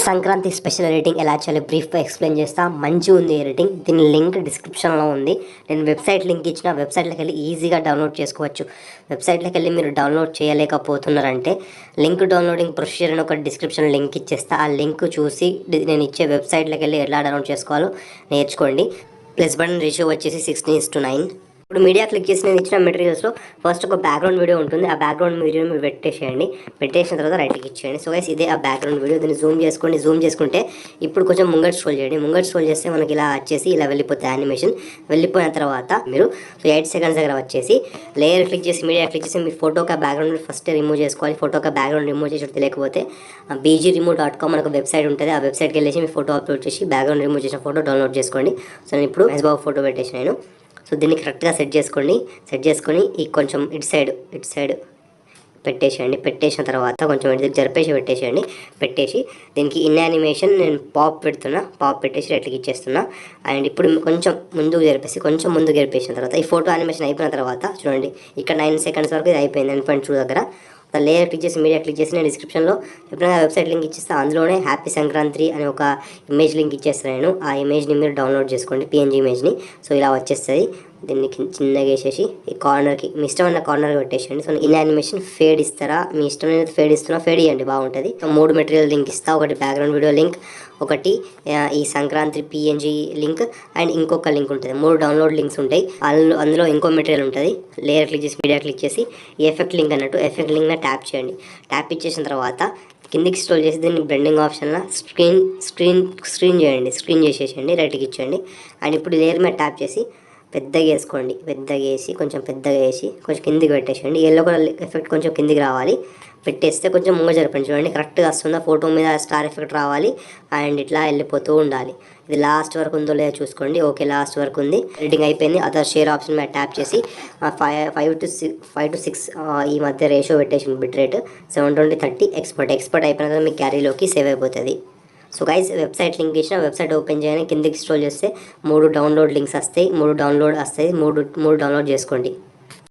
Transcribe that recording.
Sankranti special editing ఎలా చేయాలో బ్రీఫ్గా ఎక్స్ప్లెయిన్ చేస్తా. మంచిగా ఉంది ఎడిటింగ్. దీని లింక్ డిస్క్రిప్షన్లో ఉంది. నేను వెబ్సైట్ లింక్ ఇచ్చిన వెబ్సైట్లోకి వెళ్ళి ఈజీగా డౌన్లోడ్ చేసుకోవచ్చు. వెబ్సైట్లోకి వెళ్ళి మీరు డౌన్లోడ్ చేయలేకపోతున్నారంటే లింక్ డౌన్లోడింగ్ ప్రొసీజర్ అని ఒక డిస్క్రిప్షన్ లింక్ ఇచ్చేస్తా. ఆ లింక్ చూసి నేను ఇచ్చే వెబ్సైట్లోకి వెళ్ళి ఎలా డౌన్లోడ్ చేసుకోవాలో నేర్చుకోండి. ప్లస్ బటన్ రేషియో వచ్చేసి 16:9. ఇప్పుడు మీడియా క్లిక్ చేసి నేను ఇచ్చిన మెటీరియల్స్లో ఫస్ట్ ఒక బ్యాక్గ్రౌండ్ వీడియో ఉంటుంది. ఆ బ్యాక్గ్రౌండ్ వీడియో మీరు పెట్టేసేయండి. పెట్టేసిన తర్వాత రైట్కి ఇచ్చేయండి. సో గైస్ ఇదే ఆ బ్యాక్గ్రౌండ్ వీడియో. దీన్ని జూమ్ చేసుకోండి. జూమ్ చేసుకుంటే ఇప్పుడు కొంచెం ముంగట్ స్క్రోల్ చేయండి. ముంగట్ స్క్రోల్ చేస్తే మనకి ఇలా వచ్చేసి ఇలా వెళ్ళిపోతుంది యానిమేషన్. వెళ్ళిపోయిన తర్వాత మీరు 8 సెకండ్స్ దగ్గర వచ్చేసి లేయర్ క్లిక్ చేసి మీడియా క్లిక్ చేసి మీ ఫోటోకి బ్యాక్గ్రౌండ్ ఫస్ట్ రిమూవ్ చేసుకోవాలి. ఫోటోకి బ్యాక్గ్రౌండ్ రిమూవ్ చేసి తెలియకపోతే bgremove.com మనకు వెబ్సైట్ ఉంటుంది. ఆ వెబ్సైట్కి వెళ్ళేసి మీ ఫోటో అప్లోడ్ చేసి బ్యాక్గ్రౌండ్ రిమూవ్ చేసిన ఫోటో డౌన్లోడ్ చేసుకోండి. సో నేను ఇప్పుడు మహేష్ బాబు ఫోటో పెట్టేసి నేను సో దీన్ని కరెక్ట్గా సెట్ చేసుకోండి. సెట్ చేసుకొని ఈ కొంచెం ఇటు సైడ్ పెట్టేసేయండి. పెట్టేసిన తర్వాత కొంచెం ఇటు జరిపేసి పెట్టేసేయండి. పెట్టేసి దీనికి ఇన్ యానిమేషన్ నేను పాప్ పెడుతున్నా. పాప్ పెట్టేసి రైట్కి ఇచ్చేస్తున్నా. అండ్ ఇప్పుడు కొంచెం ముందుకు జరిపేసిన తర్వాత ఈ ఫోటో యానిమేషన్ అయిపోయిన తర్వాత చూడండి ఇక్కడ 9 సెకండ్స్ వరకు ఇది అయిపోయింది. 9.2 దగ్గర లేయర్ క్లిక్ చేసి మీడియా క్లిక్ చేసి నేను డిస్క్రిప్షన్లో ఎప్పుడైనా వెబ్సైట్ లింక్ ఇచ్చేస్తాను. అందులోనే హ్యాపీ సంక్రాంతి అని ఒక ఇమేజ్ లింక్ ఇచ్చేస్తాను నేను. ఆ ఇమేజ్ని మీరు డౌన్లోడ్ చేసుకోండి, పిఎన్జీ ఇమేజ్ని. సో ఇలా వచ్చేస్తుంది. దీన్ని చిన్నగా వేసేసి ఈ కార్నర్కి మీ ఇష్టమైన కార్నర్కి పెట్టేసేయండి. సో ఇన్ యానిమేషన్ ఫేడ్ ఇస్తారా, మీ ఇష్టమైన ఫేడ్ ఇస్తున్నా ఫేడ్ ఇవ్వండి, బాగుంటుంది. 3 మెటీరియల్ లింక్ ఇస్తా. ఒకటి బ్యాక్గ్రౌండ్ వీడియో లింక్, ఒకటి ఈ సంక్రాంతి పిఎన్జీ లింక్ అండ్ ఇంకొక లింక్ ఉంటుంది. 3 డౌన్లోడ్ లింక్స్ ఉంటాయి. అందులో ఇంకో మెటీరియల్ ఉంటుంది. లేయర్ క్లిక్ చేసి మీడియా క్లిక్ చేసి ఈ ఎఫెక్ట్ లింక్ అన్నట్టు ఎఫెక్ట్ లింక్ని ట్యాప్ చేయండి. ట్యాప్ ఇచ్చేసిన తర్వాత కిందికి స్క్రోల్ చేసి దీన్ని బ్లెండింగ్ ఆప్షన్లో స్క్రీన్ చేయండి. స్క్రీన్ చేసేసేయండి. రైట్కి ఇచ్చేయండి. అండ్ ఇప్పుడు లేయర్ మీద ట్యాప్ చేసి పెద్దగా వేసుకోండి. పెద్దగా వేసి కొంచెం కిందికి పెట్టేసేయండి. ఎల్లో కలర్ ఎఫెక్ట్ కొంచెం కిందికి రావాలి. పెట్టేస్తే కొంచెం ముంగ జరపండి. చూడండి కరెక్ట్గా వస్తుందా. ఫోటో మీద స్టార్ ఎఫెక్ట్ రావాలి అండ్ ఇట్లా వెళ్ళిపోతూ ఉండాలి. ఇది లాస్ట్ వరకు ఉందో లేదో చూసుకోండి. ఓకే, లాస్ట్ వరకు ఉంది. ఎడిటింగ్ అయిపోయింది. అదర్ షేర్ ఆప్షన్ మీద ట్యాప్ చేసి 5 to 6 ఈ మధ్య రేషియో పెట్టేసి బిట్ రేట్ 720/30 ఎక్స్పర్ట్ అయిపోయిన తర్వాత మీ క్యారీలోకి సేవ్ అయిపోతుంది. సో గైస్ వెబ్సైట్ లింక్ ఇచ్చిన వెబ్సైట్ ఓపెన్ చేయని కిందకి స్క్రోల్ చేస్తే 3 డౌన్లోడ్ లింక్స్ వస్తాయి. 3 డౌన్లోడ్ చేసుకోండి.